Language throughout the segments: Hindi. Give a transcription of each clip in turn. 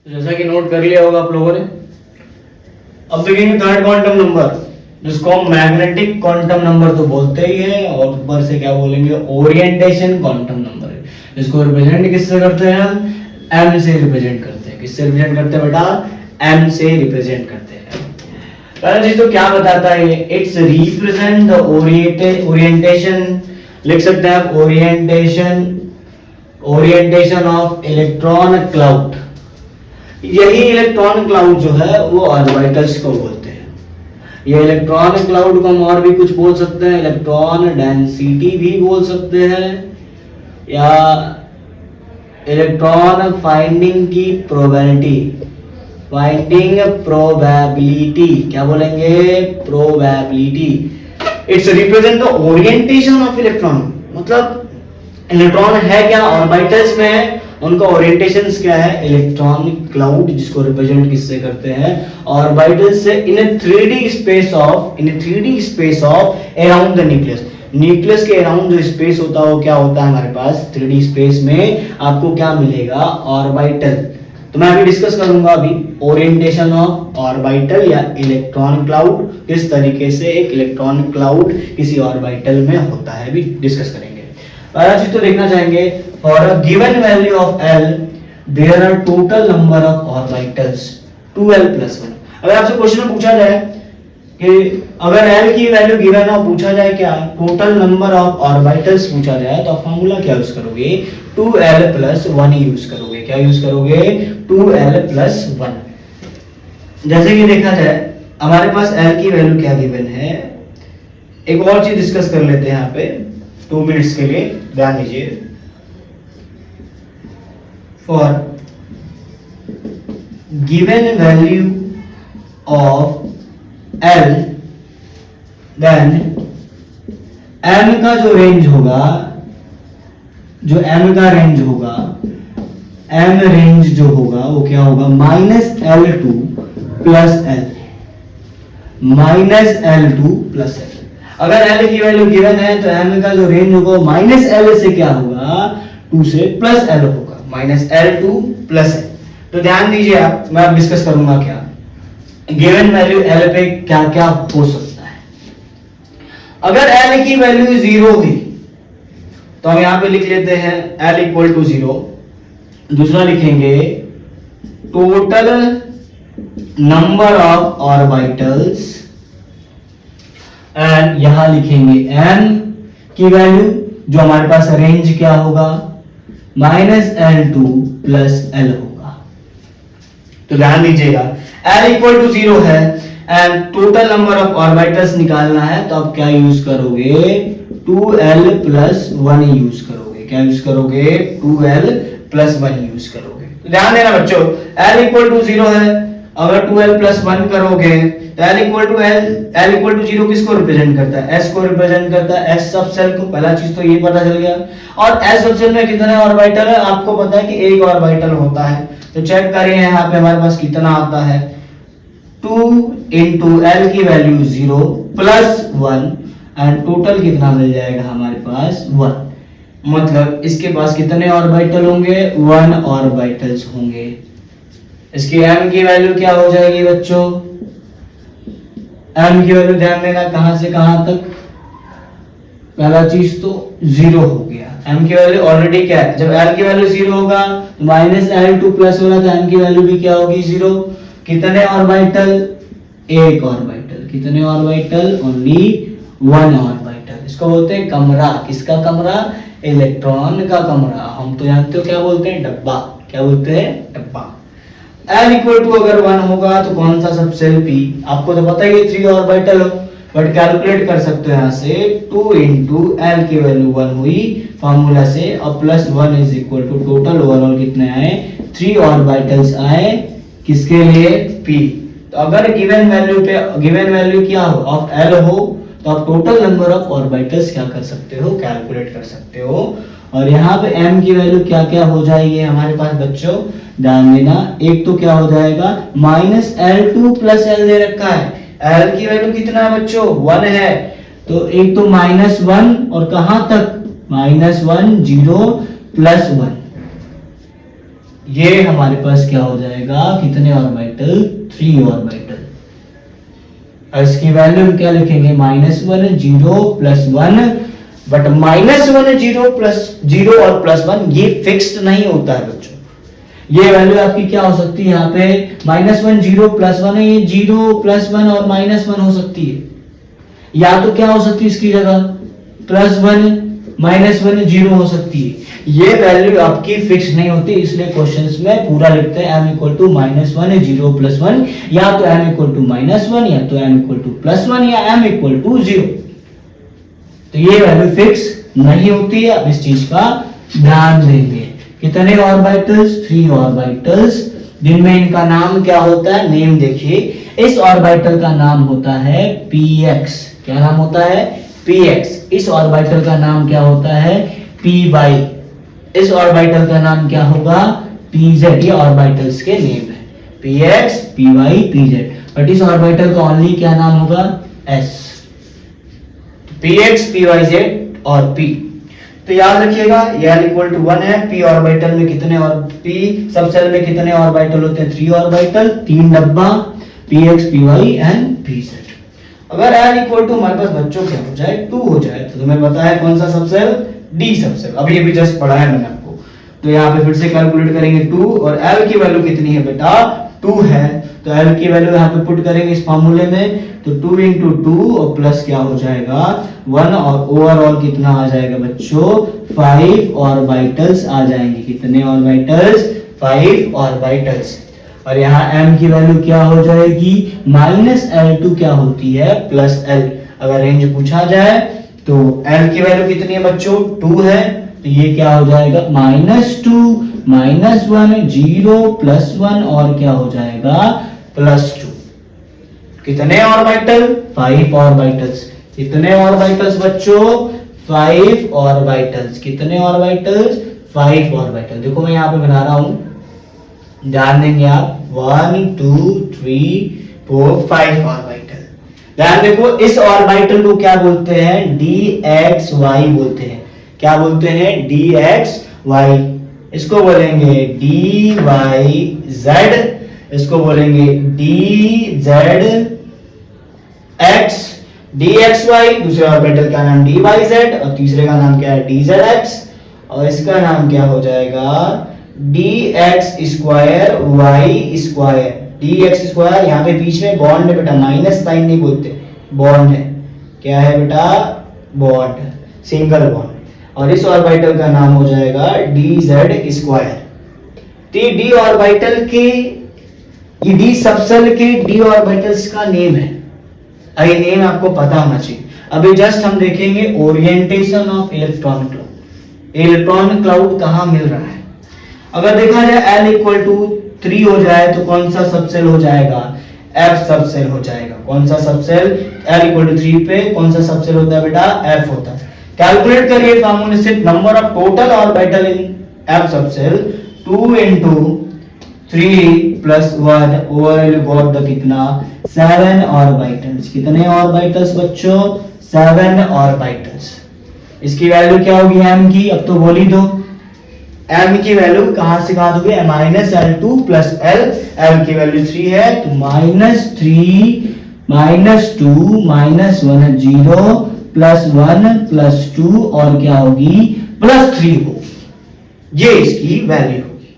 तो जैसा कि नोट कर लिया होगा आप लोगों ने, अब देखेंगे थर्ड क्वांटम नंबर, जिसको हम मैग्नेटिक क्वांटम नंबर तो बोलते ही है, और ऊपर से क्या बोलेंगे, ओरिएंटेशन क्वांटम नंबर है। इसको रिप्रेजेंट किससे करते हैं हम, एम से रिप्रेजेंट करते हैं। किससे रिप्रेजेंट करते हैं बेटा, एम से रिप्रेजेंट करते हैं। पहला चीज तो क्या बताता है, इट्स रिप्रेजेंट द ओरिएंटेशन, लिख सकते हैं आप ओरिएंटेशन ऑफ इलेक्ट्रॉन क्लाउड। यही इलेक्ट्रॉन क्लाउड जो है वो ऑर्बिटल्स को बोलते हैं। ये इलेक्ट्रॉन क्लाउड को हम और भी कुछ बोल सकते हैं, इलेक्ट्रॉन डेंसिटी भी बोल सकते हैं, या इलेक्ट्रॉन फाइंडिंग की प्रोबेबिलिटी, क्या बोलेंगे, probability. It's represent the orientation of electron, मतलब इलेक्ट्रॉन है क्या, ऑर्बिटल्स में है, उनका ओरिएंटेशन क्या है, इलेक्ट्रॉनिक क्लाउड, जिसको रिप्रेजेंट किससे करते हैं, ऑर्बिटल्स से, इन ए 3D space of around the nucleus. Nucleus के अराउंड जो स्पेस होता है वो क्या होता है हमारे पास, 3D स्पेस में आपको क्या मिलेगा, ऑर्बिटल। तो मैं अभी डिस्कस करूंगा अभी ओरिएंटेशन ऑफ ऑर्बिटल या इलेक्ट्रॉन क्लाउड, किस तरीके से एक इलेक्ट्रॉन क्लाउड किसी ऑर्बिटल में होता है, अभी डिस्कस करेंगे। पहला चीज तो देखना चाहेंगे, for a given value of L there are total number of orbitals 2L+1। अगर आपसे क्वेश्चन में पूछा जाए कि अगर L की वैल्यू गिवन हो, पूछा जाए क्या, टोटल नंबर ऑफ ऑर्बिटल्स पूछा जाए, तो आप फॉर्मूला क्या यूज करोगे, 2L+1 यूज करोगे। क्या यूज करोगे, 2L+1। जैसे कि देखा जाए हमारे पास L की वैल्यू क्या गिवन है, एक और चीज डिस्कस कर लेते हैं यहाँ पे 2 मिनट्स के लिए, ध्यान दीजिए। For given value of L, then M का जो रेंज होगा, जो M का रेंज होगा, M रेंज जो होगा वो क्या होगा, -L2 + L, -L2 + L। अगर L की वैल्यू गिवन है तो M का जो रेंज होगा -L से क्या होगा, 2 से +L होगा, -L2 + L। तो ध्यान दीजिए आप, मैं अब डिस्कस करूंगा क्या गिवन वैल्यू L पे क्या क्या हो सकता है। अगर L की वैल्यू 0 हुई तो हम यहां पे लिख लेते हैं L = 0। दूसरा लिखेंगे total number of orbitals, and यहां लिखेंगे M की वैल्यू जो हमारे पास रेंज क्या होगा, -L2 + L होगा। तो ध्यान दीजिएगा L = 0 है and total number of orbitals निकालना है, तो आप क्या यूज करोगे, 2L+1 यूज करोगे। क्या यूज करोगे, 2L+1 यूज करोगे। तो ध्यान देना बच्चों, L = 0 है, अगर 2L+1 करोगे तो L = 0 किसको रिप्रेजेंट करता है, S को रिप्रेजेंट करता है, S सब सेल को। पहला चीज तो ये पता चल गया। और S सब सेल में कितने ऑर्बिटल है, आपको पता है कि एक ऑर्बिटल होता है। तो चेक करिए यहाँ पे हमारे पास कितना आता है, 2 × L की वैल्यू 0 + 1 एंड टोटल कितना मिल जाएगा हमारे पास, 1। मतलब इसके पास कितने ऑर्बिटल होंगे, 1 ऑर्बिटल्स होंगे। इसकी M की वैल्यू क्या हो जाएगी बच्चों, M की वैल्यू ध्यान देना कहां से कहां तक, पहला चीज तो 0 हो गया। M की वैल्यू ऑलरेडी क्या है, जब L की वैल्यू 0 होगा तो -L2 + होगा, तो M की वैल्यू भी क्या होगी, 0। कितने ऑर्बिटल, एक ऑर्बिटल। कितने ऑर्बिटल, ओनली 1 ऑर्बिटल। इसको बोलते हैं कमरा। किसका कमरा, इलेक्ट्रॉन का कमरा। हम तो जानते हो क्या बोलते हैं, डब्बा। क्या बोलते हैं, डब्बा। L = अगर 1 होगा तो कौन सा सब सेल P, आपको तो पता ही है 3 ऑर्बिटल हो, बट कैलकुलेट कर सकते हो यहां से, 2 × L की वैल्यू 1 हुई फार्मूला से, और +1 = टोटल ओवरऑल कितने आए, 3 ऑर्बिटल्स आए, किसके लिए, P। तो अगर गिवन वैल्यू क्या हो, ऑफ L हो, तो आप टोटल नंबर ऑफ ऑर्बिटल्स क्या कर सकते हो, कैलकुलेट कर सकते हो। और यहाँ पे M की वैल्यू क्या क्या हो जाएगी हमारे पास बच्चों, ध्यान देना। एक तो क्या हो जाएगा, -L2 + L दे रखा है। L की वैल्यू कितना है बच्चों, 1 है, तो एक तो -1 और कहां तक, -1 0 + 1, ये हमारे पास क्या हो जाएगा, कितने ऑर्बिटल, 3 ऑर्बिटल। और इसकी वैल्यू हम क्या लिखेंगे, -1 0 +1, बट -1 0 +0 और +1 ये फिक्स्ड नहीं होता है बच्चों। ये वैल्यू आपकी क्या हो सकती है, यहाँ पे -1 0 +1 है, ये 0 +1 और -1 हो सकती है, या तो क्या हो सकती है इसकी जगह +1 -1 0 हो सकती है। ये वैल्यू आपकी फिक्स नहीं होती, इसलिए क्वेश्चंस में पूरा लिखते हैं m = -1 0 +1, या तो m = -1 या तो m = +1 या m = 0। तो ये वैल्यू फिक्स नहीं होती है, अब इस चीज का ध्यान देंगे। कितने ऑर्बिटल्स, 3 ऑर्बिटल्स, जिनमें इनका नाम क्या होता है, नेम देखिए। इस ऑर्बिटल का नाम होता है px। क्या नाम होता है, px। इस ऑर्बिटल का नाम क्या होता है, py। इस ऑर्बिटल का नाम क्या होगा, pz। ये ऑर्बिटल्स के नेम है, px, py, pz। बट इस ऑर्बिटल का ओनली क्या नाम होगा, s। px, pyz और p। तो याद रखिएगा ये l = 1 है। p ऑर्बिटल में कितने, और p सबसेल में कितने ऑर्बिटल होते हैं, 3 ऑर्बिटल, 3 डब्बा, px, py एंड pz। अगर l = हमारे पास बच्चों क्या हो जाए, 2 हो जाए, तो तुम्हें पता है कौन सा सबसेल, d सबसेल। अभी ये भी जस्ट पढ़ा है मैंने आपको। तो यहाँ पे फिर से कैलकुलेट करेंगे 2, और l की वैल्यू कितनी है बेटा, 2 है, तो l की वैल्यू यहाँ पे पुट करेंगे इस फार्मूले में, तो 2 × 2 और प्लस क्या हो जाएगा 1, और ओवरऑल कितना आ जाएगा बच्चों, 5 ऑर्बिटल्स आ जाएंगे। कितने ऑर्बिटल्स, 5 ऑर्बिटल्स। और यहाँ m की वैल्यू क्या हो जाएगी, -L2 क्या होती है, +L। अगर रेंज पूछा जाए तो l की वैल्यू कितनी है बच्चों, 2 है, तो ये क्या हो जाएगा, -2 -1 0 +1 और क्या हो जाएगा, +2। कितने ऑर्बिटल, 5 ऑर्बिटल्स। कितने ऑर्बिटल्स बच्चों, 5 ऑर्बिटल्स। कितने ऑर्बिटल्स, 5 ऑर्बिटल। देखो मैं यहाँ पे बना रहा हूं, ध्यान देंगे आप, 1 2 3 4 5 ऑर्बिटल। ध्यान देखो, इस ऑर्बिटल को क्या बोलते हैं, dxy बोलते हैं। क्या बोलते हैं, dxy। इसको बोलेंगे dyz, इसको बोलेंगे dzx, dxy। दूसरे ऑर्बिटल का नाम dyz, और तीसरे का नाम क्या है, dzx, और इसका नाम क्या हो जाएगा, dx square y square. dx square, यहाँ पे बीच में बॉन्ड है बेटा, माइनस साइन नहीं बोलते, बॉन्ड है। क्या है बेटा, बॉन्ड, सिंगल बॉन्ड। और इस ऑर्बिटल का नाम हो जाएगा dz स्क्वायर। तो डी ऑर्बिटल के, ये डी सबसेल के डी ऑर्बिटल्स का नेम है। ये नेम आपको पता होना चाहिए। अभी जस्ट हम देखेंगे orientation of electron cloud. Electron cloud कहाँ मिल रहा है। अगर देखा जाए l = 3 हो जाए तो कौन सा सबसेल हो जाएगा, f सबसेल हो जाएगा। कौन सा सबसेल, l = 3 पे कौन सा सबसेल होता है बेटा, f होता है। कैलकुलेट करिए फार्मूले से, number of total orbital in f subshell 2 × 3 + 1 over got the कितना, 7 ऑर्बिटल्स। कितने ऑर्बिटल्स बच्चों, 7 ऑर्बिटल्स। इसकी वैल्यू क्या होगी m की, अब तो बोल ही दो। m की वैल्यू कहां से कहां दोगे, -L2 + L। l की वैल्यू 3 है, तो -3 -2 -1 0 +1 +2 और क्या होगी, +3 होगी। ये इसकी वैल्यू होगी।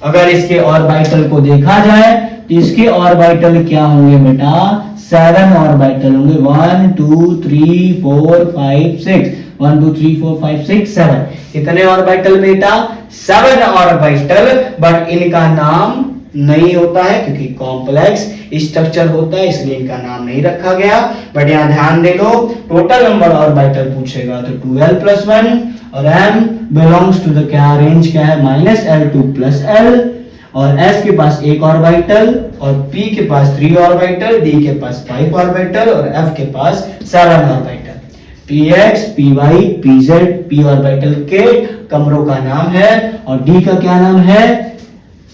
अगर इसके ऑर्बिटल को देखा जाए तो इसके ऑर्बिटल क्या होंगे बेटा, 7 ऑर्बिटल होंगे। 1 2 3 4 5 6 1 2 3 4 5 6 7। कितने ऑर्बिटल बेटा, 7 ऑर्बिटल। बट इनका नाम नहीं होता है क्योंकि कॉम्प्लेक्स स्ट्रक्चर होता है, इसलिए इनका नाम नहीं रखा गया। बट यहाँ ध्यान दे लो, टोटल नंबर ऑर्बिटल पूछेगा तो 2l + 1, और m बिलोंग्स टू द क्या रेंज, क्या है, -L2 + L। और s के पास 1 ऑर्बिटल, और p के पास 3 ऑर्बिटल, d के पास 5 ऑर्बिटल, और f के पास 7 orbital. px, py, pz p orbital के कमरों का नाम है, और d का क्या नाम है,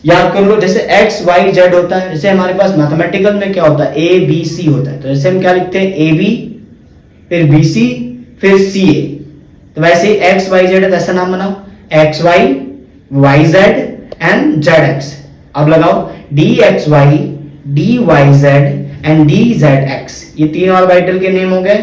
याद कर लो। जैसे x y z होता है, जैसे हमारे पास मैथमेटिकल में क्या होता है, a b c होता है, तो जैसे हम क्या लिखते हैं, a b फिर b c फिर c a। तो वैसे ही x y z ऐसा नाम बनाओ, x y y z एंड जेड एक्स। अब लगाओ D X Y, D Y Z and D Z X. ये तीन ऑर्बिटल के नेम हो गए,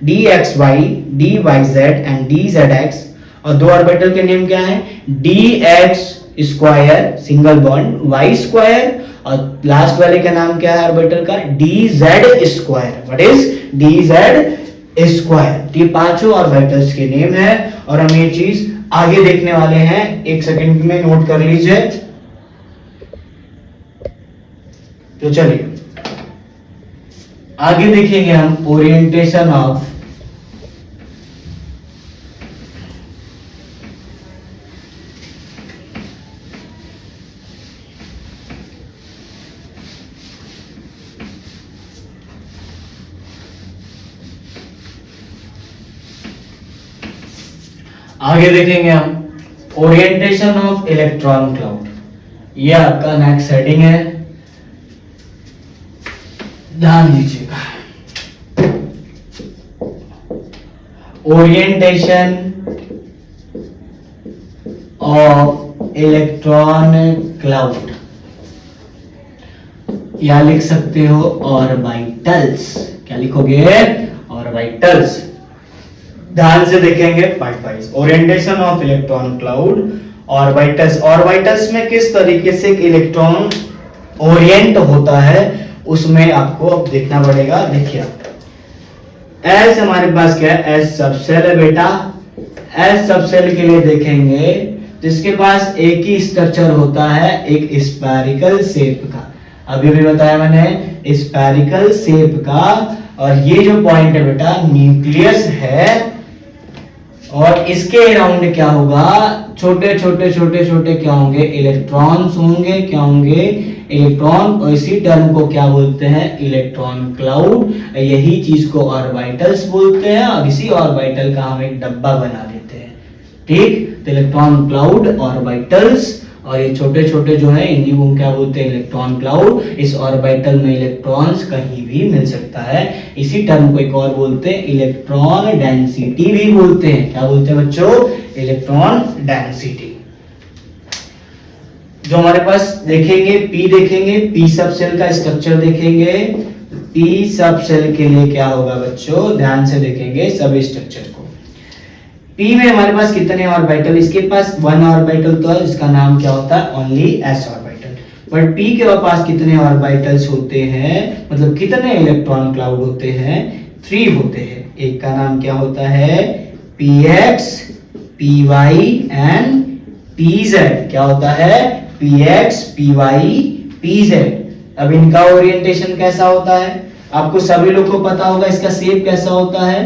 D X Y, D Y Z and D Z X. और दो ऑर्बिटल के नेम क्या है, D X square single bond Y square, और लास्ट वाले का नाम क्या है ऑर्बिटल का, D Z square. What is D Z square. ये पांचों ऑर्बिटल्स के नेम है और हम ये चीज आगे देखने वाले हैं, एक सेकंड में नोट कर लीजिए। तो चलिए आगे देखेंगे हम ओरिएंटेशन ऑफ आगे देखेंगे हम ओरिएंटेशन ऑफ इलेक्ट्रॉन क्लाउड। ये आपका नेक्स्ट हेडिंग है, ध्यान दीजिएगा। ओरिएंटेशन ऑफ इलेक्ट्रॉन क्लाउड, या लिख सकते हो ऑर्बिटल्स। क्या लिखोगे, ऑर्बिटल्स। ध्यान से देखेंगे part wise. Orientation of electron cloud, orbitals. Orbitals में किस तरीके से इलेक्ट्रॉन ओरिएंट होता है उसमें आपको अब देखना पड़ेगा। देखिए एस हमारे पास क्या है, एस सबसेल है बेटा। एस सबसेल के लिए देखेंगे जिसके पास एक ही स्ट्रक्चर होता है, एक स्फेरिकल शेप का। अभी भी बताया मैंने स्फेरिकल शेप का। और ये जो पॉइंट है बेटा न्यूक्लियस है, और इसके अराउंड क्या होगा, छोटे छोटे छोटे छोटे क्या होंगे, इलेक्ट्रॉन्स होंगे। क्या होंगे, इलेक्ट्रॉन। और इसी टर्म को क्या बोलते हैं, इलेक्ट्रॉन क्लाउड। यही चीज को ऑर्बिटल्स बोलते हैं, और इसी ऑर्बिटल का हम एक डब्बा बना देते हैं। ठीक, तो इलेक्ट्रॉन क्लाउड, ऑर्बिटल्स, और ये छोटे छोटे जो है इन्हीं को क्या बोलते हैं, इलेक्ट्रॉन क्लाउड। इस ऑर्बिटल में इलेक्ट्रॉन्स कहीं भी मिल सकता है। इसी टर्म को एक और बोलते हैं इलेक्ट्रॉन डेंसिटी भी बोलते हैं। क्या बोलते हैं बच्चों, इलेक्ट्रॉन डेंसिटी। जो हमारे पास देखेंगे पी, देखेंगे पी सब सेल का स्ट्रक्चर देखेंगे। पी सब सेल के लिए क्या होगा बच्चों, ध्यान से देखेंगे सब स्ट्रक्चर को। पी में हमारे पास कितने ऑर्बिटल, इसके पास वन ऑर्बिटल तो है, इसका नाम क्या होता है, only S orbital. But P के पास कितने ऑर्बिटल्स होते हैं, मतलब कितने इलेक्ट्रॉन क्लाउड होते हैं, 3 होते हैं। एक का नाम क्या होता है, P X, P Y and P Z. क्या होता है, P X, P Y, P Z. अब इनका ओरिएंटेशन कैसा होता है, आपको सभी लोग को पता होगा। इसका शेप कैसा होता है,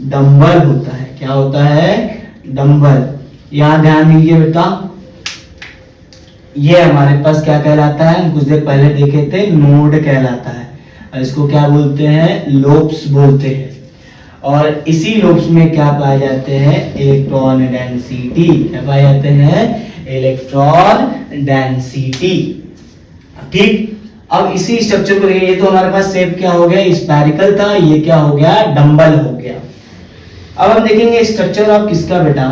डंबल होता है। क्या होता है, डंबल। यहां ध्यान दीजिए बेटा, ये हमारे पास क्या कहलाता है, कुछ देर पहले देखे थे, नोड कहलाता है। और इसको क्या बोलते हैं, लोब्स बोलते हैं। और इसी लोब्स में क्या पाए जाते हैं, इलेक्ट्रॉन डेंसिटी। क्या पाए जाते हैं, इलेक्ट्रॉन डेंसिटी। ठीक, अब इसी स्ट्रक्चर को देखिए। ये तो हमारे पास शेप क्या हो गया, स्फेरिकल था, ये क्या हो गया, डंबल हो गया। अब हम देखेंगे स्ट्रक्चर ऑफ किसका बेटा,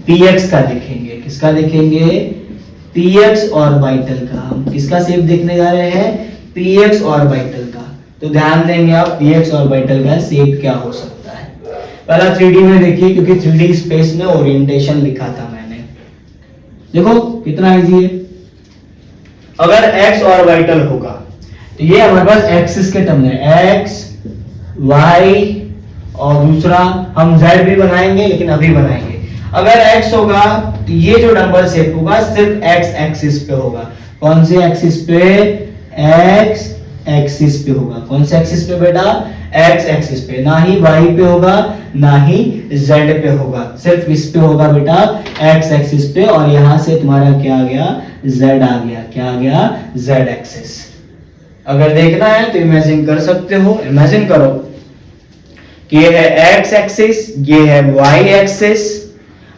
px का देखेंगे। किसका देखेंगे, px ऑर्बिटल का। हम किसका शेप देखने जा रहे हैं, px ऑर्बिटल का। तो ध्यान देंगे आप px ऑर्बिटल का शेप क्या हो सकता है। पहला 3D में देखिए, क्योंकि 3D स्पेस में ओरिएंटेशन लिखा था मैंने। देखो कितना इजी है। अगर x ऑर्बिटल होगा तो ये हमारे पास एक्सिस के टर्म में x y, और दूसरा हम z भी बनाएंगे, लेकिन अभी बनाएंगे। अगर x होगा तो ये जो डंबल शेप होगा सिर्फ x एक्सिस पे होगा। कौन से एक्सिस पे, x एक्सिस पे होगा। कौन से एक्सिस पे बेटा, x एक्सिस पे। ना ही y पे होगा, ना ही z पे होगा, सिर्फ इस पे होगा बेटा, x एक्सिस पे। और यहां से तुम्हारा क्या आ गया, z आ गया। क्या आ गया, z एक्सिस। अगर देखना है तो इमेजिन कर सकते हो। इमेजिन करो कि ये है x एक्सिस, ये है y एक्सिस,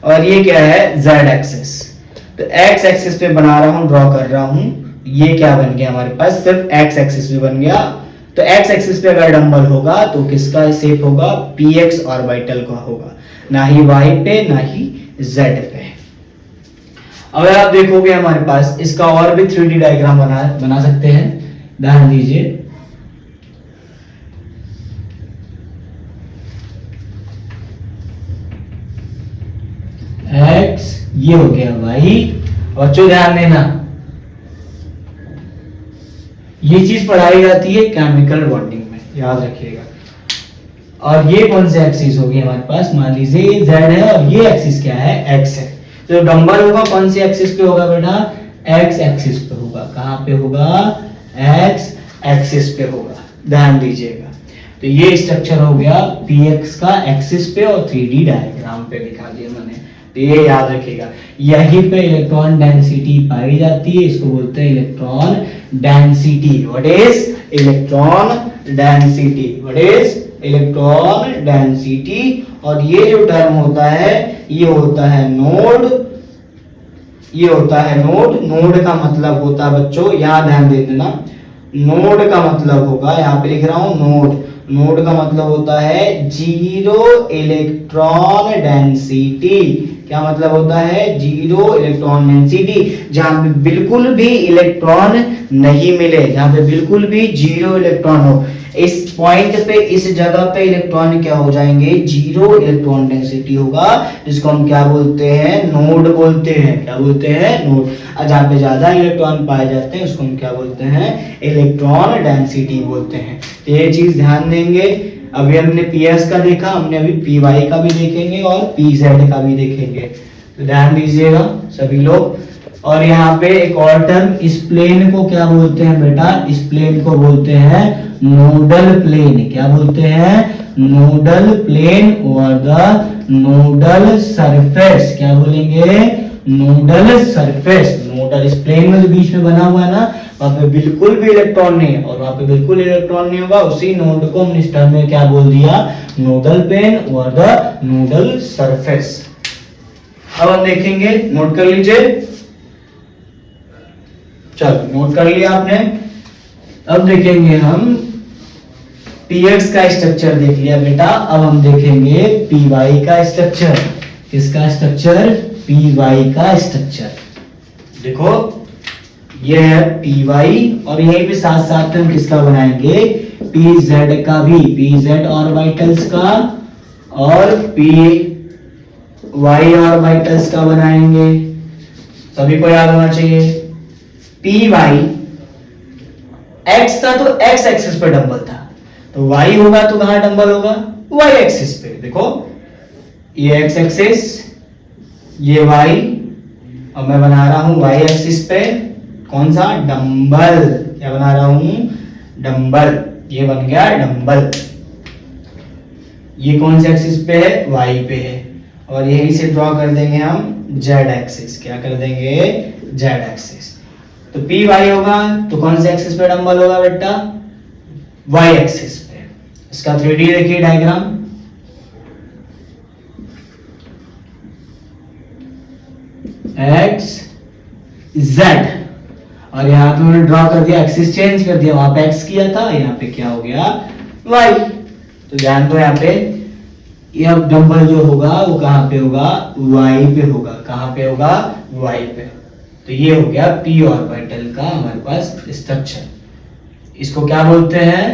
और ये क्या है, z एक्सिस। तो x एक्सिस पे बना रहा हूं, ड्रॉ कर रहा हूं। ये क्या बन गया हमारे पास, सिर्फ x एक्सिस पे बन गया। तो x एक्सिस पे अगर डंबल होगा तो किसका शेप होगा, px ऑर्बिटल का होगा, ना ही y पे ना ही z पे। अगर आप देखोगे हमारे पास इसका और भी 3D डायग्राम बना सकते हैं, ध्यान दीजिए। एक्स ये हो गया वाई, बच्चों ध्यान देना ये चीज पढ़ाई जाती है केमिकल बॉन्डिंग में, याद रखिएगा। और ये कौन से एक्सिस होगी हमारे पास, मान लीजिए z है और ये एक्सिस क्या है, x है। तो डंबल होगा कौन सी एक्सिस पे होगा बेटा, x एक्सिस पे होगा। कहां पे होगा, x एक्सिस पे होगा, ध्यान दीजिएगा। तो ये स्ट्रक्चर हो गया px का एक्सिस पे और 3D डायग्राम पे दिखा दिया मैंने, तो ये याद रखिएगा। यहीं पे इलेक्ट्रॉन डेंसिटी पाई जाती है, इसको बोलते हैं electron density. What is electron density, what is electron density. और ये जो टर्म होता है ये होता है नोड, ये होता है नोड। नोड का मतलब होता है बच्चों, यहां ध्यान दे देना, नोड का मतलब होगा, यहां पे लिख रहा हूं नोड, नोड का मतलब होता है जीरो इलेक्ट्रॉन डेंसिटी। क्या मतलब होता है, जीरो इलेक्ट्रॉन डेंसिटी, जहां पे बिल्कुल भी इलेक्ट्रॉन नहीं मिले, जहां पे बिल्कुल भी जीरो इलेक्ट्रॉन हो। इस पॉइंट पे, इस जगह पे इलेक्ट्रॉन क्या हो जाएंगे, जीरो इलेक्ट्रॉन डेंसिटी होगा, जिसको हम क्या बोलते हैं, नोड बोलते हैं। क्या बोलते हैं, नोड। और जहां पे ज्यादा इलेक्ट्रॉन पाए जाते हैं उसको हम क्या बोलते हैं, इलेक्ट्रॉन डेंसिटी बोलते हैं। तो ये चीज ध्यान देंगे। अभी हमने पीएस का देखा, हमने अभी पीवाई का भी देखेंगे और पीजेड का भी देखेंगे, तो ध्यान दीजिएगा सभी लोग। और यहाँ पे एक और टर्म, इस प्लेन को क्या बोलते हैं बेटा, इस प्लेन को बोलते हैं नोडल प्लेन। क्या बोलते हैं, नोडल प्लेन और द नोडल सरफेस। क्या बोलेंगे, नोडल सरफेस। नोडल, इस प्लेन में जो बीच में बना हुआ है ना, वहां पे बिल्कुल भी इलेक्ट्रॉन नहीं है, और वहां पे बिल्कुल इलेक्ट्रॉन नहीं होगा, उसी नोड को हमने इस टर्म में क्या बोल दिया, नोडल प्लेन और द नोडल सरफेस। अब हम देखेंगे, नोट कर लीजिए, चलो नोट कर लिया आपने। अब देखेंगे हम px का स्ट्रक्चर देख लिया बेटा, अब हम देखेंगे py का स्ट्रक्चर। किसका स्ट्रक्चर, py का स्ट्रक्चर। देखो ये है py, और यहीं पे साथ साथ हम किसका बनाएंगे, pz का भी, pz ऑर्बिटल्स का और py ऑर्बिटल्स का बनाएंगे। सभी को याद होना चाहिए, py x था तो x एक्सिस पे डंबल था, तो y होगा तो कहां डंबल होगा, y एक्सिस पे। देखो ये x एक्सिस, ये y, और मैं बना रहा हूं y एक्सिस पे कौन सा, डंबल। क्या बना रहा हूं, डंबल। ये बन गया डंबल। ये कौन से एक्सिस पे है, y पे है, और यहीं से ड्रॉ कर देंगे हम z एक्सिस। क्या कर देंगे, z एक्सिस। तो py होगा तो कौन से एक्सिस पे डंबल होगा बेटा, y एक्सिस पे। इसका 3D देखिए डायग्राम, x z, और यहाँ पे मैंने ड्रॉ कर दिया, एक्सिस चेंज कर दिया, वहां पे x किया था, यहाँ पे क्या हो गया, y। तो ध्यान दो यहाँ पे, ये अब डंबल जो होगा वो कहां पे होगा, y पे होगा। कहां पे होगा, y पे। तो ये हो गया p ऑर्बिटल का हमारे पास स्ट्रक्चर। इसको क्या बोलते हैं,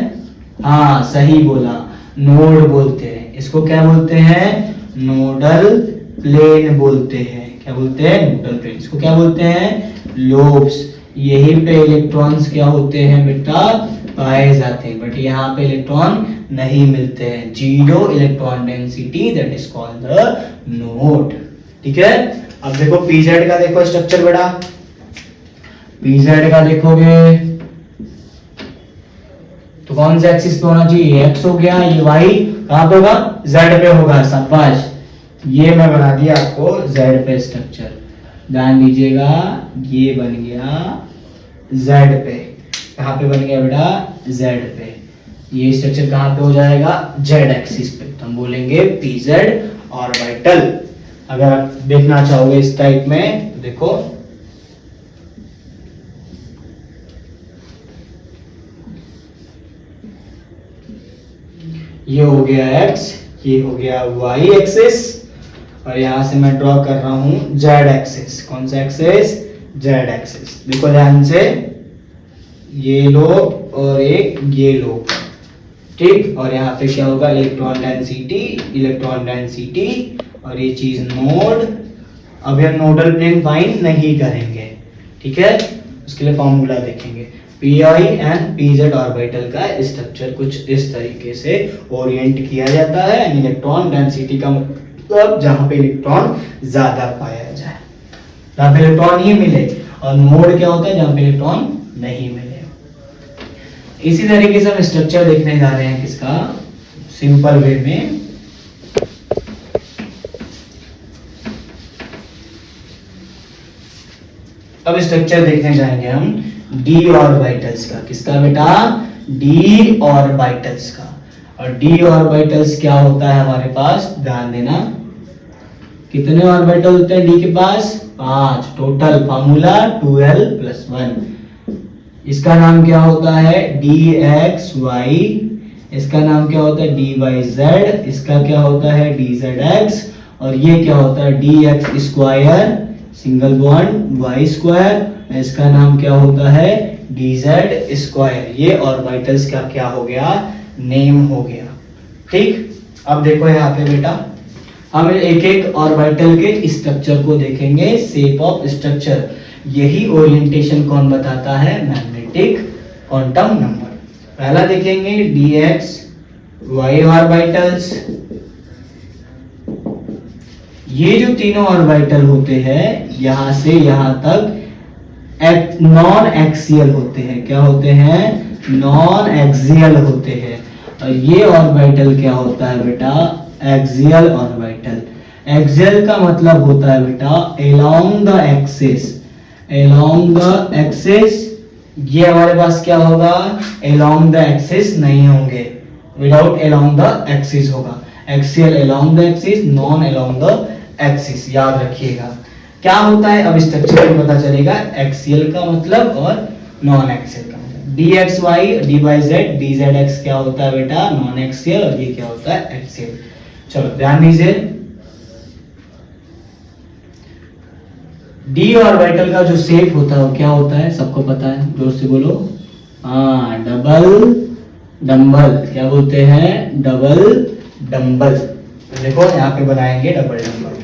हाँ सही बोला, नोड बोलते हैं। इसको क्या बोलते हैं, नोडल प्लेन बोलते हैं। क्या बोलते हैं, नोडल प्लेन। इसको क्या बोलते हैं, लोब्स। यहीं पे इलेक्ट्रॉन्स क्या होते हैं बेटा, पाए जाते हैं, बट यहाँ पे इलेक्ट्रॉन नहीं मिलते हैं, zero electron density, that is called the node. ठीक है। अब देखो pz का देखो स्ट्रक्चर बेटा, pz का देखोगे तो कौन से एक्सिस पे होना चाहिए, x हो गया, ये y कहां पे होगा, z पे होगा। शाबाश, ये मैं बना दिया आपको z पे स्ट्रक्चर। ध्यान दीजिएगा, ये बन गया z पे। कहां पे बन गया बेटा, z पे। ये स्ट्रक्चर कहां पे हो जाएगा, z एक्सिस पे, तो हम बोलेंगे pz ऑर्बिटल। अगर आप देखना चाहोगे इस टाइप में तो देखो, ये हो गया x, ये हो गया y एक्सिस, और यहाँ से मैं ड्रॉ कर रहा हूँ जेड एक्सिस। कौन सा एक्सिस? Z axis. देखो ध्यान से, ये लो और एक ये लो, ठीक। और यहाँ पे क्या होगा? इलेक्ट्रॉन डेंसिटी और ये चीज नोड। अभी हम नोडल प्लेन फाइंड नहीं करेंगे, ठीक है। उसके लिए फॉर्मूला देखेंगे। P I and P Z orbital का स्ट्रक्चर कुछ इस तरीके से ओरिएंट किया जाता है। इलेक्ट्रॉन डेंसिटी का मतलब जहां पे इलेक्ट्रॉन ज्यादा पाया जाए, जहां पे इलेक्ट्रॉन ही मिले। और नोड क्या होता है? जहां पे इलेक्ट्रॉन नहीं मिले। इसी तरीके से हम स्ट्रक्चर देखने जा रहे हैं किसका? सिंपल वे में। अब स्ट्रक्चर देखने जाएंगे हम डी ऑर्बिटल्स का। किसका बेटा? डी ऑर्बिटल्स का। और डी ऑर्बिटल्स क्या होता है हमारे पास? ध्यान देना, कितने ऑर्बिटल होते हैं डी के पास? 5 टोटल। Formula 2l+1। इसका नाम क्या होता है? dxy। इसका नाम क्या होता है? dyz। इसका क्या होता है? dzx। और ये क्या होता है? dx² single bond y²। इसका नाम क्या होता है? dz²। ये ऑर्बिटल्स का क्या हो गया? नेम हो गया, ठीक। अब देखो यहाँ पे बेटा, हम एक एक ऑर्बिटल के स्ट्रक्चर को देखेंगे। शेप ऑफ स्ट्रक्चर, यही ओरिएंटेशन कौन बताता है? Magnetic quantum number. पहला देखेंगे dxy ऑर्बिटल्स। ये जो तीनों ऑर्बिटल होते हैं यहां से यहां तक नॉन एक्सियल होते हैं। क्या होते हैं? नॉन एक्सियल होते हैं। और ये ऑर्बिटल क्या होता है बेटा? Axial orbital. एक्सियल का मतलब होता है बेटा along the axis. Along the axis, ये हमारे पास क्या होगा? अलोंग द एक्सिस नहीं होंगे, विदाउट अलोंग द एक्सिस होगा। Axial along the axis, non along the axis, याद रखिएगा। क्या होता है अब स्ट्रक्चर में पता चलेगा। एक्सियल का मतलब और नॉन एक्सियल का मतलब। dxy, dyz, dzx क्या होता है बेटा? Non axial. और ये क्या होता है? एक्सियल। चलो ध्यान दीजिए, डी ऑर्बिटल का जो शेप होता है वो क्या होता है? सबको पता है, जोर से बोलो। हाँ, डबल डंबल। क्या बोलते हैं? Double dumbbell. तो देखो यहाँ पे बनाएंगे डबल डंबल।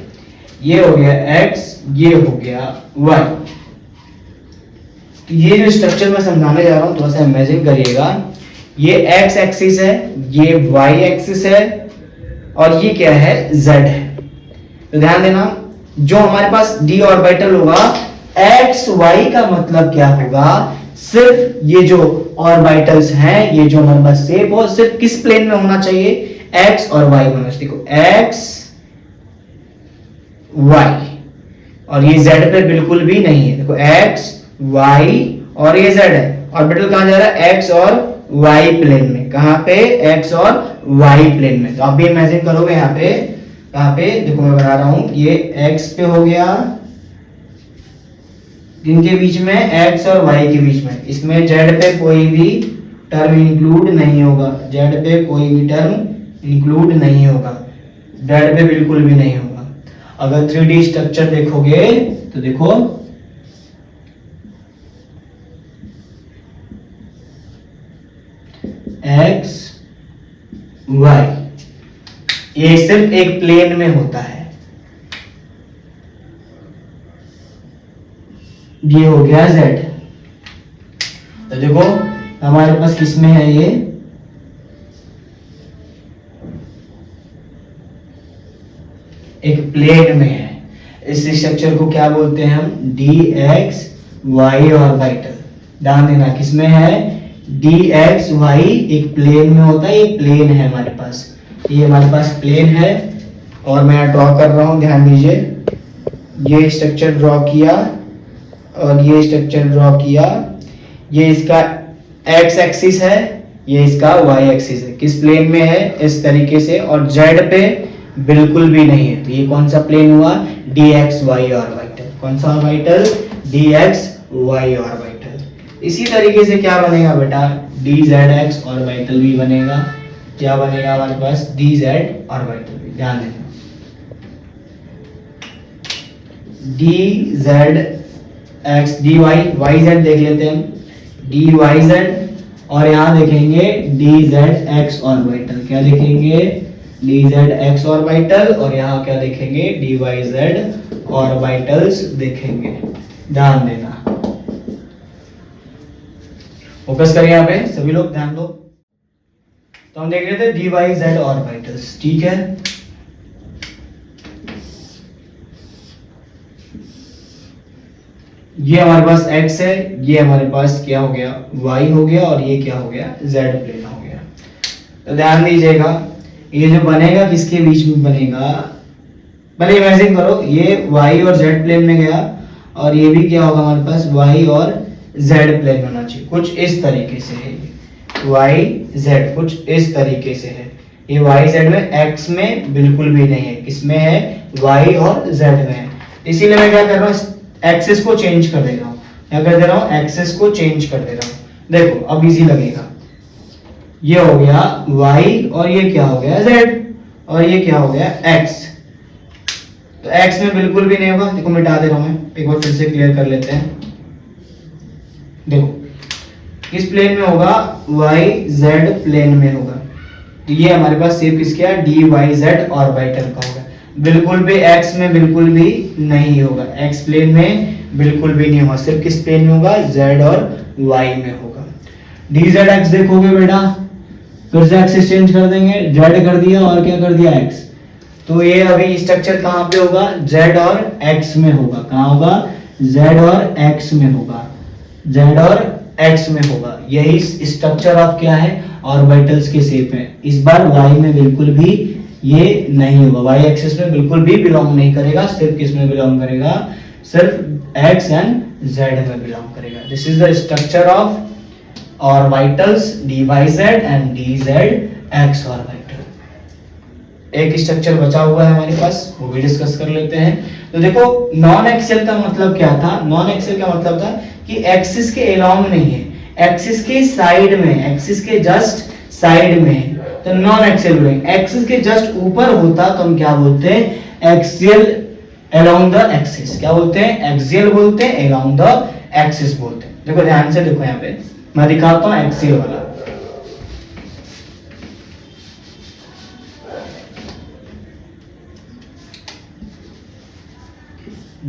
ये हो गया x, ये हो गया y। तो ये जो स्ट्रक्चर मैं समझाने जा रहा हूँ थोड़ा सा इमेजिन करिएगा। ये x एक्सिस है, ये y एक्सिस है, और ये क्या है? z है। तो ध्यान देना, जो हमारे पास d ऑर्बिटल होगा, x y का मतलब क्या होगा? सिर्फ ये जो ऑर्बिटल्स हैं, ये जो हमारे पास शेप हो, सिर्फ किस प्लेन में होना चाहिए? x और y होना चाहिए। देखो x y, और ये z पे बिल्कुल भी नहीं है। देखो x y और ये z है। ऑर्बिटल कहां जा रहा है? x और y प्लेन में। कहां पे? x और y प्लेन में। तो आप भी इमेजिन करोगे यहाँ पे, कहां पे? देखो मैं बना रहा हूं, ये x पे हो गया, इनके बीच में x और y के बीच में। इसमें z पे कोई भी टर्म इंक्लूड नहीं होगा। z पे कोई भी टर्म इंक्लूड नहीं होगा, z पे बिल्कुल भी नहीं होगा। अगर 3D स्ट्रक्चर देखोगे तो देखो, x y, ये सिर्फ एक प्लेन में होता है। ये हो गया z। तो देखो हमारे पास किसमें है? ये एक प्लेन में है। इस स्ट्रक्चर को क्या बोलते हैं हम? dxy orbital. ध्यान देना, किसमें है? dxy एक प्लेन में होता है। ये प्लेन है हमारे पास, ये हमारे पास प्लेन है। और मैं ड्रॉ कर रहा हूं, ध्यान दीजिए। ये स्ट्रक्चर ड्रॉ किया और ये स्ट्रक्चर ड्रॉ किया। ये इसका x एक्सिस है, ये इसका y एक्सिस है। किस प्लेन में है? इस तरीके से। और z पे बिल्कुल भी नहीं है। तो ये कौन सा प्लेन हुआ? dxy orbital. कौन सा ऑर्बिटल? dxy orbital. इसी तरीके से क्या बनेगा बेटा? dzx ऑर्बिटल भी बनेगा। क्या बनेगा हमारे पास? dz ऑर्बिटल भी। ध्यान देना, D Z X D Y, Y Z देख लेते हैं, डी वाई जेड, और यहाँ देखेंगे डी जेड एक्स ऑर्बिटल, क्या देखेंगे डी जेड एक्स ऑर्बिटल, और यहाँ क्या देखेंगे डी वाई जेड ऑर्बिटल्स देखेंगे। ध्यान देना, फोकस करिए यहाँ पे सभी लोग, ध्यान दो। तो हम देख रहे थे डी वाई जेड ऑर्बिटल्स, ठीक है। ये हमारे पास x है, ये हमारे पास क्या हो गया y हो गया, और ये क्या हो गया z प्लेन हो गया। तो ध्यान दीजिएगा, ये जो बनेगा किसके बीच में बनेगा, पहले इमेजिन करो ये y और z प्लेन में गया, और ये भी क्या होगा हमारे पास y और z प्लेन होना चाहिए, कुछ इस तरीके से है y z, कुछ इस तरीके से है। ये y z में x में बिल्कुल भी नहीं है, किसमें है y और z में है। इसीलिए मैं क्या कर रहा हूँ, एक्सिस को चेंज कर दे रहा हूँ, क्या कर दे रहा हूँ, एक्सिस को चेंज कर दे रहा हूँ। देखो अब इजी लगेगा, ये हो गया y और ये क्या हो गया z, और ये क्या हो गया x। तो x में बिल्कुल भी नहीं होगा, देखो मिटा दे रहा हूँ मैं, एक बार फिर से क्लियर कर लेते हैं। देखो इस प्लेन में होगा y z प्लेन में होगा, तो ये हमारे पास शेप किसका है, डी वाई जेड ऑर्बिटल का होगा। बिल्कुल भी x में बिल्कुल भी नहीं होगा, x प्लेन में बिल्कुल भी नहीं होगा, सिर्फ किस प्लेन में होगा, z और y में होगा। डी जेड एक्स देखोगे बेटा, फिर से एक्सिस चेंज कर देंगे, z कर दिया और क्या कर दिया x, तो ये अभी स्ट्रक्चर कहाँ पे होगा, z और x में होगा। कहाँ होगा, z और x में होगा, z और x में होगा। यही स्ट्रक्चर ऑफ क्या है, ऑर्बिटल्स के शेप है। इस बार y में बिल्कुल भी ये नहीं होगा, y एक्सिस में बिल्कुल भी बिलोंग नहीं करेगा, सिर्फ किस में बिलोंग करेगा, सिर्फ x एंड z में बिलोंग करेगा। This is the structure of orbitals dy z and dz x orbital. एक स्ट्रक्चर बचा हुआ है हमारे पास, वो भी डिस्कस कर लेते हैं। तो देखो नॉन एक्सियल का मतलब क्या था, नॉन एक्सियल का मतलब था कि एक्सिस के अलोंग नहीं है, एक्सिस के साइड में, एक्सिस के जस्ट साइड में, तो नॉन एक्सियल बोलेंगे। एक्सिस के जस्ट ऊपर होता तो हम क्या बोलते हैं, एक्सियल अलोंग द एक्सिस, क्या बोलते हैं, एक्सियल बोलते हैं, अलोंग द एक्सिस बोलते हैं। देखो ध्यान से देखो, यहाँ पे मैं दिखाता हूँ एक्सियल वाला।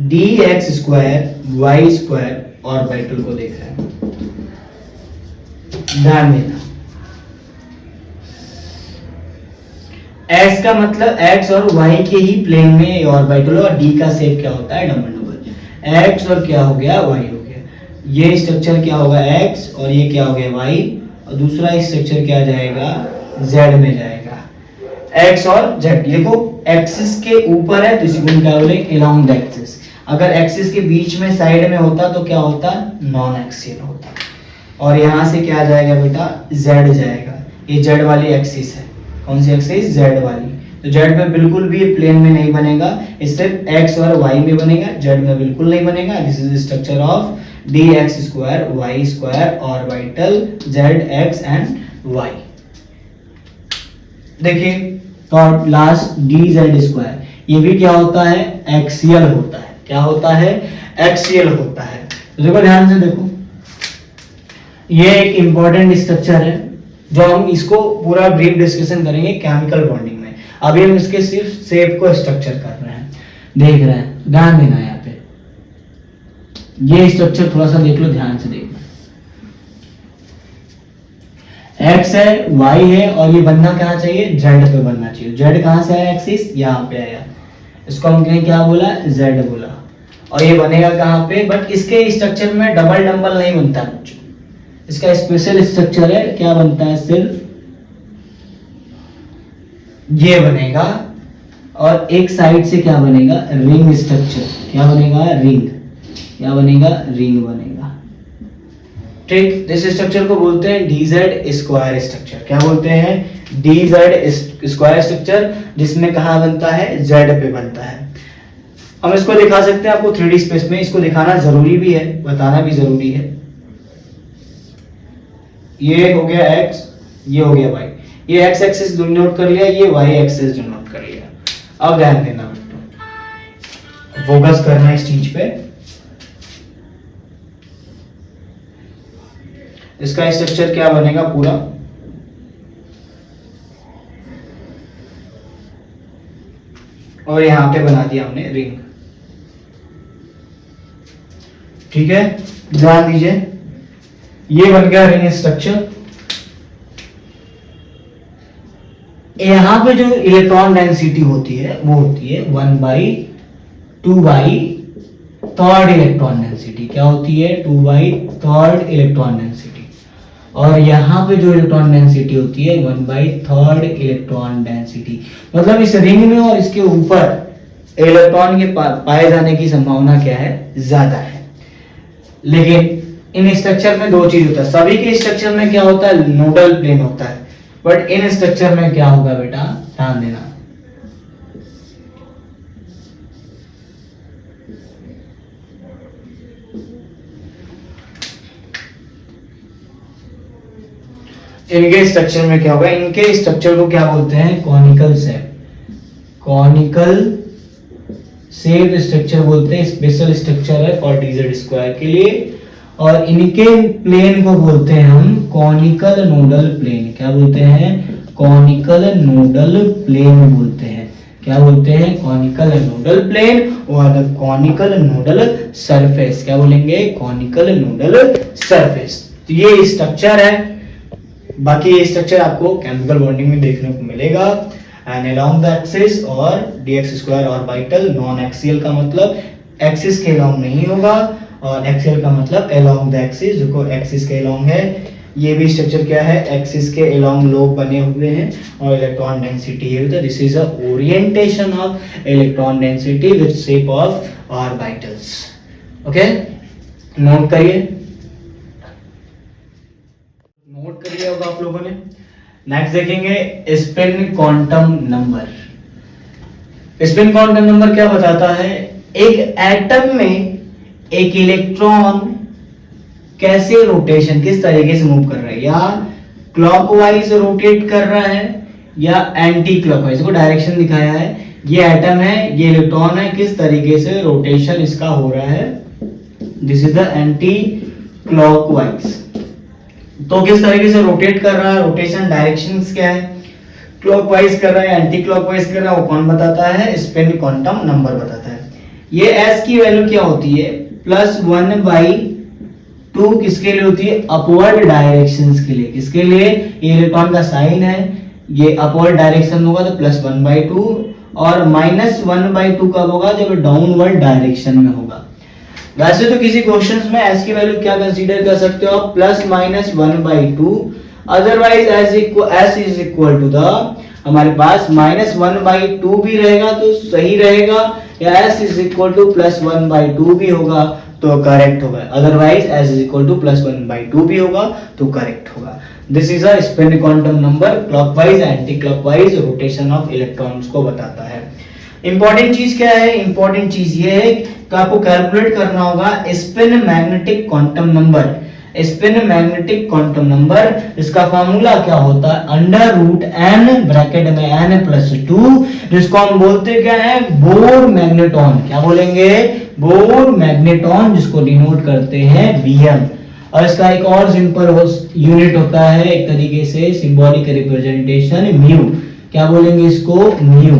D X square Y square orbital को देख रहे हैं, ध्यान देना। x का मतलब x और y के ही प्लेन में ऑर्बिटल, और d का शेप क्या होता है, डबल डबल, x और क्या हो गया, y हो गया। ये स्ट्रक्चर क्या होगा, x, और ये क्या हो गया y, और दूसरा स्ट्रक्चर क्या जाएगा, z में जाएगा। x और z देखो एक्सिस के ऊपर है तो इसी को क्या बोलेंगे, अलोंग द एक्सिस। अगर एक्सिस के बीच में साइड में होता तो क्या होता, नॉन एक्सियल होता। और यहाँ से क्या जाएगा बेटा, z जाएगा। ये z वाली एक्सिस है, कौन सी एक्सिस, z वाली। तो z में बिल्कुल भी प्लेन में नहीं बनेगा, इस सिर्फ x और y में बनेगा, z में बिल्कुल नहीं बनेगा। This is the structure of dx square y square orbital zx and y। देखिए तो लास्ट dz स्क्वायर, ये भी क्या होता है, एक्सियल होता है। क्या होता है, एक्सियल होता है। तो देखो ध्यान से देखो, ये एक इंपॉर्टेंट स्ट्रक्चर है जो हम इसको पूरा ब्रीफ डिस्कशन करेंगे केमिकल बॉन्डिंग में। अभी हम इसके सिर्फ शेप को स्ट्रक्चर कर रहे हैं, देख रहे हैं, ध्यान देना यहाँ पे। ये स्ट्रक्चर थोड़ा सा देख लो, ध्यान से देखना। x है, y है, और ये बनना कहाँ चाहिए, z पे बनना चाहिए। z कहाँ से आया, एक्सिस यहाँ पे आया, इसको हम कहीं क्या बोला, z बोला। और ये बनेगा कहाँ पे, बट इसके स्ट्रक्चर में डबल डम्बल नहीं बनता कुछ, इसका स्पेशल स्ट्रक्चर है, क्या बनता है, सिर्फ ये बनेगा। और एक साइड से क्या बनेगा, रिंग स्ट्रक्चर। क्या बनेगा, रिंग, क्या बनेगा, रिंग बनेगा। ठीक, इस स्ट्रक्चर को बोलते हैं डीजेड स्क्वायर स्ट्रक्चर। क्या बोलते हैं, डीजेड स्क्वायर स्ट्रक्चर, जिसमें कहाँ बनता है, जेड पे बनता है। हम इसको दिखा सकते हैं आपको 3D स्पेस में, इसको दिखाना जरूरी भी है, बताना भी जरूरी है। ये हो गया x, ये हो गया y, ये x एक्सिस नोट कर लिया, ये y एक्सिस नोट कर लिया। अब ध्यान देना बेटा, फोकस करना इस चीज पे। इसका स्ट्रक्चर क्या बनेगा पूरा, और यहां पे बना दिया हमने रिंग। ठीक है, ध्यान दीजिए, ये बन गया रिंग स्ट्रक्चर। यहां पे जो इलेक्ट्रॉन डेंसिटी होती है वो होती है 1/2/3 इलेक्ट्रॉन डेंसिटी। क्या होती है? 2/3 इलेक्ट्रॉन डेंसिटी। और यहाँ पे जो इलेक्ट्रॉन डेंसिटी होती है 1/3 इलेक्ट्रॉन डेंसिटी। मतलब इस रिंग में और इसके ऊपर इलेक्ट्रॉन के पाए जाने की संभावना क्या है? ज्यादा है। लेकिन इन स्ट्रक्चर में दो चीज होता है। सभी के स्ट्रक्चर में क्या होता है? नोडल प्लेन होता है। बट इन स्ट्रक्चर में क्या होगा बेटा, ध्यान देना। इनके स्ट्रक्चर में क्या होगा? इनके स्ट्रक्चर को क्या बोलते हैं? Conical shape. Conical shape structure बोलते हैं। स्पेशल स्ट्रक्चर है फॉर dz स्क्वायर के लिए। और इनके प्लेन को बोलते हैं हम कॉनिकल नोडल प्लेन। क्या बोलते हैं? कॉनिकल नोडल प्लेन बोलते हैं। क्या बोलते हैं? कॉनिकल नोडल प्लेन और कॉनिकल नोडल सरफेस। क्या बोलेंगे? Conical nodal surface. तो ये स्ट्रक्चर है। बाकी ये स्ट्रक्चर आपको केमिकल बॉन्डिंग में देखने को मिलेगा। एंड अलोंग द एक्सिस और dx square orbital. Non axial का मतलब एक्सिस के अलोंग नहीं होगा, और एक्सियल का मतलब अलोंग द एक्सिस, जो एक्सिस के अलोंग है। ये भी स्ट्रक्चर क्या है? एक्सिस के अलोंग लोब बने हुए हैं और इलेक्ट्रॉन डेंसिटी है। This is a orientation of electron density with shape of orbitals. Okay, note करिए, नोट कर लिया होगा आप लोगों ने। नेक्स्ट देखेंगे spin quantum number. Spin quantum number क्या बताता है? एक एटम में एक इलेक्ट्रॉन कैसे रोटेशन, किस तरीके से मूव कर रहा है, या क्लॉकवाइज रोटेट कर रहा है या एंटी क्लॉकवाइज। को डायरेक्शन दिखाया है। ये एटम है, ये इलेक्ट्रॉन है, किस तरीके से रोटेशन इसका हो रहा है। This is the anti clockwise. तो किस तरीके से रोटेट कर रहा है, रोटेशन डायरेक्शंस क्या है, क्लॉकवाइज कर रहा है, एंटी क्लॉकवाइज कर रहा है, वो कौन बताता है? स्पिन क्वांटम नंबर बताता है। ये s की वैल्यू क्या होती है? +1/2 किसके लिए होती है? अपवर्ड डायरेक्शंस के लिए। किसके लिए? ये इलेक्ट्रॉन का साइन है, ये अपवर्ड डायरेक्शन होगा तो +1/2, और -1/2 कब होगा? जब डाउनवर्ड डायरेक्शन में होगा। वैसे तो किसी क्वेश्चंस में s की वैल्यू क्या कंसीडर कर सकते हो आप? +-1/2। Otherwise s is equal to the, हमारे पास -1/2 भी रहेगा तो सही रहेगा, या s इज इक्वल टू +1/2 भी होगा तो करेक्ट होगा। Otherwise s is equal to +1/2 भी होगा तो करेक्ट होगा। This is a spin quantum number. Clockwise anti clockwise rotation of electrons को बताता है। इंपॉर्टेंट चीज क्या है? इंपॉर्टेंट चीज ये है कि आपको कैलकुलेट करना होगा spin magnetic quantum number. Spin magnetic quantum number, इसका फार्मूला क्या होता है? √n ब्रैकेट में n+2, जिसको हम बोलते क्या है? Bore magneton. क्या बोलेंगे? बोर मैग्नेटॉन, जिसको डिनोट करते हैं Bm। और इसका एक और सिंपल यूनिट होता है, एक तरीके से सिंबॉलिक रिप्रेजेंटेशन, म्यू। क्या बोलेंगे इसको? म्यू।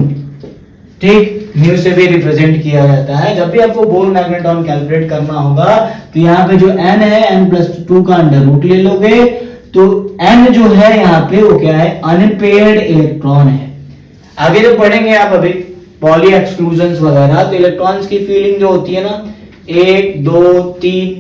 ठीक, म्यू से भी रिप्रेजेंट किया जाता है। जब भी आपको बोर मैग्नेटॉन कैलकुलेट करना होगा तो यहाँ पे जो n है, n+2 का अंडर ले लोगे, तो n जो है यहाँ पे वो क्या है? अनपेयर्ड इलेक्ट्रॉन है। आगे जब पढ़ेंगे आप अभी पॉली एक्सक्लूजन्स वगैरह, तो इलेक्ट्रॉन्स की फीलिंग जो होती है ना, 1 2 3,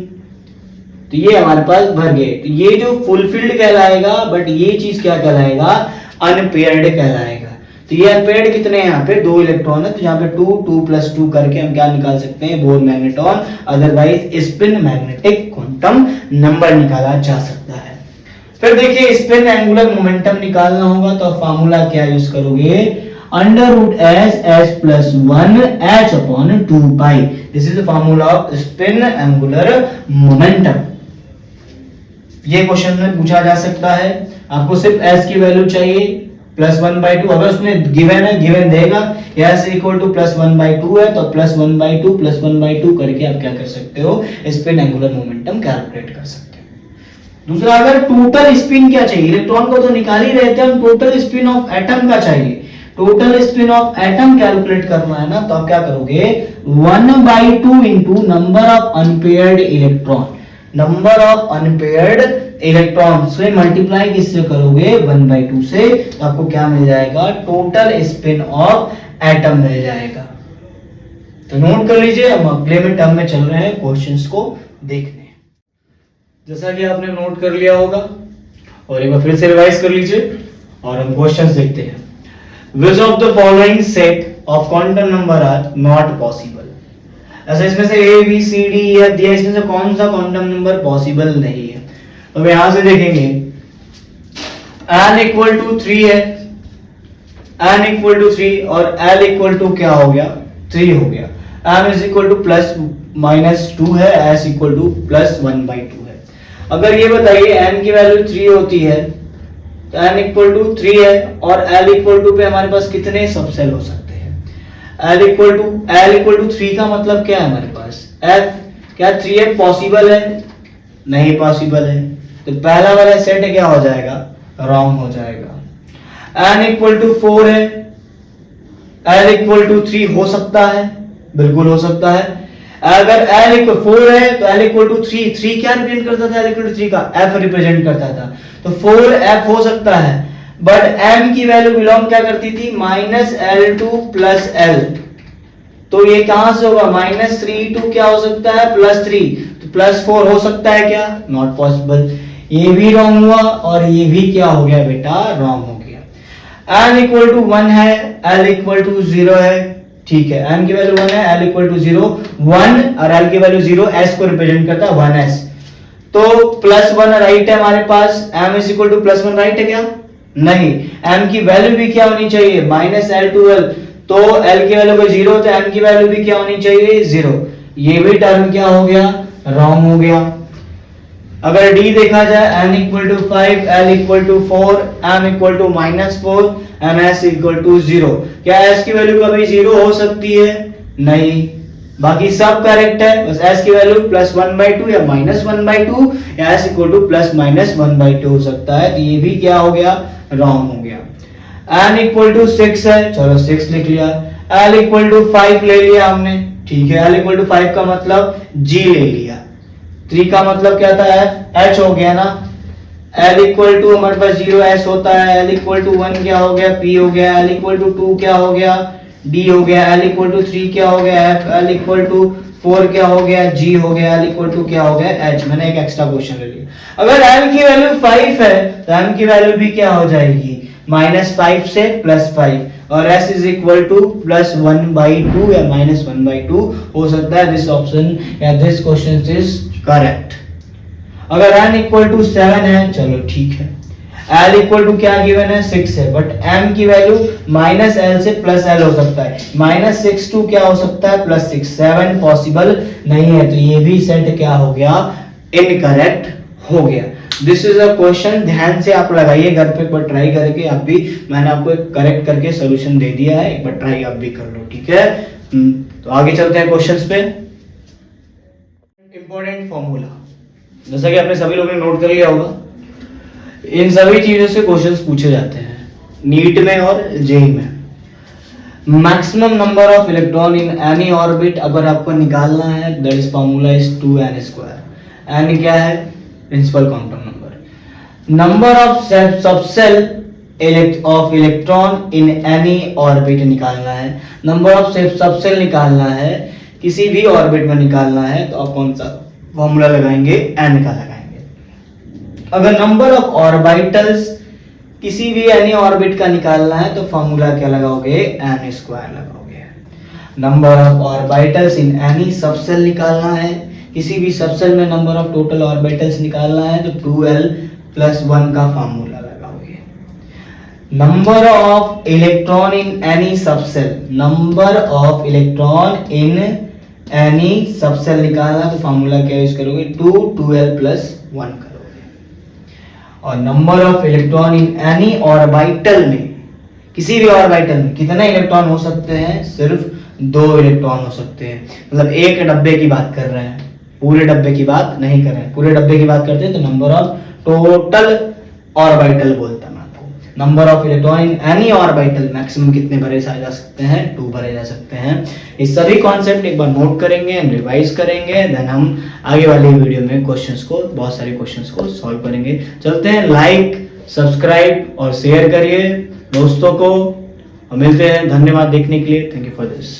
तो ये हमारे पास भर गए, तो ये जो फुलफिल्ड कहलाएगा, बट ये चीज क्या कहलाएगा? अनपेयर्ड कहलाएगा। तो ये अनपेयर्ड कितने हैं? यहाँ पे 2 इलेक्ट्रॉन है, तो यहाँ पे 2 2+2 करके हम क्या निकाल सकते हैं? Bore magneton, otherwise spin magnetic quantum number निकाला जा सकता है। फिर देखिए स्पिन एंगुलर मोमेंटम निकालना होगा तो फार्मूला क्या यूज करोगे? √s+1 h/2π। This is the formula off spin angular momentum. ये क्वेश्चन में पूछा जा सकता है। आपको सिर्फ s की वैल्यू चाहिए, +1/2, अगर उसने गिवन है, गिवन देगा s इक्वल टू +1/2 है, तो +1/2 +1/2 करके आप क्या कर सकते हो, स्पिन एंगुलर मोमेंटम कैलकुलेट कर सकते हो। दूसरा, अगर टोटल स्पिन क्या चाहिए, इलेक्ट्रॉन को तो निकाल ही रहे थे हम, टोटल स्पिन ऑफ एटम का चाहिए। Total spin off atom calculate करना है ना, तो आप क्या करोगे, 1/2 into number of unpaired electron, number of unpaired electron से मल्टीप्लाई किससे करोगे, 1/2 से, तो आपको क्या मिल जाएगा, टोटल स्पिन ऑफ एटम मिल जाएगा। तो नोट कर लीजिए, हम अगले में टर्म में चल रहे हैं क्वेश्चंस को देखने। जैसा कि आपने नोट कर लिया होगा, और एक बार फिर से रिवाइज कर लीजिए और हम क्वेश्चंस देखते हैं। Which of the following set of quantum number are not possible? ऐसा इसमें से A, B, C, D, E, F दिया, इसमें से कौन सा क्वांटम नंबर पॉसिबल नहीं है। अब यहां से देखेंगे, n इक्वल टू 3 है, n इक्वल टू 3 और l इक्वल टू क्या हो गया, 3 हो गया। m इज इक्वल टू +-2 है, s इक्वल टू +1/2 है। अगर ये बताइए n की वैल्यू 3 होती है, तो n इक्वल टू 3 है और l इक्वल टू पे हमारे पास कितने सबसेल हो सकते हैं, l इक्वल टू 3 का मतलब क्या है हमारे पास, f, क्या 3f पॉसिबल है, नहीं पॉसिबल है, तो पहला वाला सेट क्या हो जाएगा, रॉन्ग हो जाएगा। n इक्वल टू 4 है, l इक्वल टू 3 हो सकता है, बिल्कुल हो सकता है। अगर l इक्वल 4 है तो l इक्वल टू 3 क्या रिप्रेजेंट करता था, l इक्वल टू 3 का f रिप्रेजेंट करता था, तो 4f हो सकता है। बट m की वैल्यू बिलोंग क्या करती थी, -L2 + L, तो ये कहां से होगा, -3 टू क्या हो सकता है, +3, तो +4 हो सकता है क्या, नॉट पॉसिबल। ये भी रॉन्ग हुआ और ये भी क्या हो गया बेटा, रॉन्ग हो गया। n इक्वल टू 1 है, l इक्वल टू 0 है, ठीक है, m की वैल्यू 1 है, l इक्वल टू 0, 1 और l की वैल्यू 0, s को रिप्रेजेंट करता है 1s, तो +1 राइट है हमारे पास, m is equal to +1 right है क्या, नहीं, m की वैल्यू भी क्या होनी चाहिए, -L टू L, तो l की वैल्यू को 0, तो m की वैल्यू भी क्या होनी चाहिए, 0, ये भी टर्म क्या हो गया, रॉन्ग हो गया। अगर d देखा जाए, n equal to 5, l equal to 4, m equal to -4 and s equal to 0, क्या s की वैल्यू कभी 0 हो सकती है, नहीं, बाकी सब करेक्ट है, बस s की वैल्यू +1/2 या -1/2 या s इक्वल टू +-1/2 हो सकता है, तो ये भी क्या हो गया, रॉन्ग हो गया। n इक्वल टू 6 है, चलो 6 लिख लिया, l इक्वल टू 5 ले लिया हमने, ठीक है, l इक्वल टू 5 का मतलब g ले लिया, 3 का मतलब क्या था, f, h हो गया ना, l इक्वल टू हमारे पास 0s होता है, l इक्वल टू 1 क्या हो गया, p हो गया, l इक्वल टू 2 क्या हो गया, d हो गया, l इक्वल टू 3 क्या हो गया, f, l इक्वल टू 4 क्या हो गया, g हो गया, l इक्वल टू क्या हो गया, h। मैंने एक एक्स्ट्रा क्वेश्चन ले लिया। अगर l की वैल्यू 5 है तो m की वैल्यू भी क्या हो जाएगी, -5 से +5, और s इज इक्वल टू +1/2 या -1/2 हो सकता है। दिस ऑप्शन या दिस क्वेश्चन इज करेक्ट। अगर n इक्वल टू 7 है, चलो ठीक है, l इक्वल टू क्या गिवन है, 6 है, बट m की वैल्यू -l से +l हो सकता है, -6 टू क्या हो सकता है, +6, 7 पॉसिबल नहीं है, तो ये भी सेट क्या हो गया, इनकरेक्ट हो गया। दिस इज अ क्वेश्चन, ध्यान से आप लगाइए, घर पे एक बार ट्राई करके आप भी, मैंने आपको एक करेक्ट करके सॉल्यूशन दे दिया है, एक बार ट्राई आप भी कर लो, ठीक है। तो आगे चलते हैं क्वेश्चंस पे। इंपॉर्टेंट फॉर्मूला, जैसा कि आपने सभी लोगों ने नोट कर लिया होगा, इन सभी चीजों से क्वेश्चंस पूछे जाते हैं नीट में और जेई में। Maximum number of electron in any orbit अगर आपको निकालना है, that is formula is 2n²। n क्या है, principal quantum number. Number of subshell of electron in any orbit निकालना है, नंबर ऑफ सबसेल निकालना है, किसी भी ऑर्बिट में निकालना है, तो आप कौन सा फॉर्मूला लगाएंगे, n का लगाएंगे। अगर नंबर ऑफ ऑर्बिटल्स किसी भी एनी ऑर्बिट का निकालना है, तो फॉर्मूला क्या लगाओगे, n² लगाओगे। Number of orbitals in any subshell निकालना है, किसी भी सबसेल में नंबर ऑफ टोटल ऑर्बिटल्स निकालना है, तो 2l + 1 का फॉर्मूला लगाओगे। Number of electron in any subshell, number of electron in any subshell निकालना, तो फॉर्मूला क्या यूज करोगे, 2l + 1 करोगे। और number of electron in any orbital में, किसी भी ऑर्बिटल में कितने इलेक्ट्रॉन हो सकते हैं? सिर्फ 2 इलेक्ट्रॉन हो सकते हैं। मतलब एक डब्बे की बात कर रहे हैं, पूरे डब्बे की बात नहीं कर रहे हैं। पूरे डब्बे की बात करते हैं तो नंबर ऑफ टोटल ऑर्बिटल बोलता मैं आपको। Number of electron in any orbital maximum कितने भरे जा सकते हैं? 2 भरे जा सकते हैं। इस सभी कॉन्सेप्ट एक बार नोट करेंगे, हम रिवाइज करेंगे, देन हम आगे वाली वीडियो में क्वेश्चंस को, बहुत सारे क्वेश्चंस को सॉल्व करेंगे। चलते हैं, लाइक, सब्सक्राइब और शेयर करिए दोस्तों को, और मिलते हैं। धन्यवाद देखने के लिए, थैंक यू फॉर दिस।